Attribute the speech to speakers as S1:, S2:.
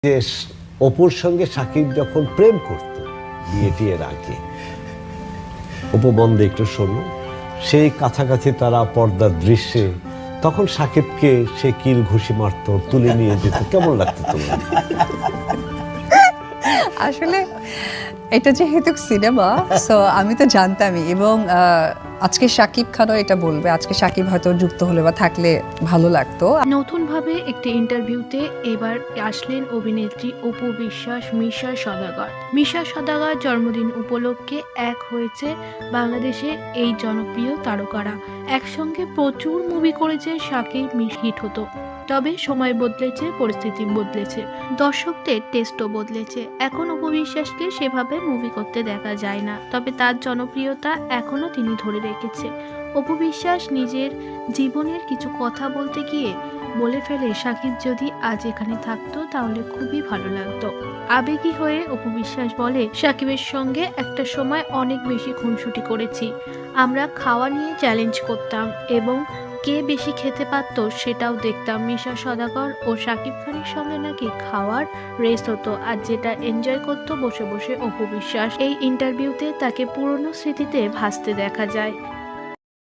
S1: যে অপুর সঙ্গে সাকিব যখন প্রেম করত বিয়ের আগে, অপু মন দিয়ে একটু শোনো, সেই কাছাকাছি তারা পর্দার দৃশ্যে তখন সাকিবকে সে কিল ঘুষি মারত, তুলে নিয়ে যেত, কেমন লাগতো তোমার?
S2: আসলে এটা যেহেতু সিনেমা, সো আমি তো জানতামই। এবং আজকে শাকিব খানও এটা বলবে, আজকে শাকিব হয়তো যুক্ত হলে বা থাকলে ভালো লাগতো।
S3: নতুনভাবে একটি ইন্টারভিউতে এবার আসলেন অভিনেত্রী অপু বিশ্বাস মিশা সওদাগর। মিশা সওদাগর জন্মদিন উপলক্ষে এক হয়েছে বাংলাদেশের এই জনপ্রিয় তারকারা। একসঙ্গে প্রচুর মুভি করেছে শাকিব, হিট হতো। তবে সময় বদলেছে, পরিস্থিতি বদলেছে, দর্শকদের টেস্টও বদলেছে। এখন অপু বিশ্বাসকে সেভাবে মুভি করতে দেখা যায় না, তবে তার জনপ্রিয়তা এখনও তিনি ধরে রেখেছে। অপু বিশ্বাস নিজের জীবনের কিছু কথা বলতে গিয়ে বলে ফেলে, সাকিব যদি আজ এখানে থাকতো তাহলে খুবই ভালো লাগতো। আবেগী হয়ে অপু বিশ্বাস বলে, সাকিবের সঙ্গে একটা সময় অনেক বেশি খুনসুটি করেছি। আমরা খাওয়া নিয়ে চ্যালেঞ্জ করতাম এবং কে বেশি খেতে পারত সেটাও দেখতাম। মিশা সওদাগর ও সাকিব খানের সঙ্গে নাকি খাওয়ার রেস হতো, আর যেটা এনজয় করতো বসে বসে অপু বিশ্বাস। এই ইন্টারভিউতে তাকে পুরনো স্মৃতিতে ভাসতে দেখা যায়।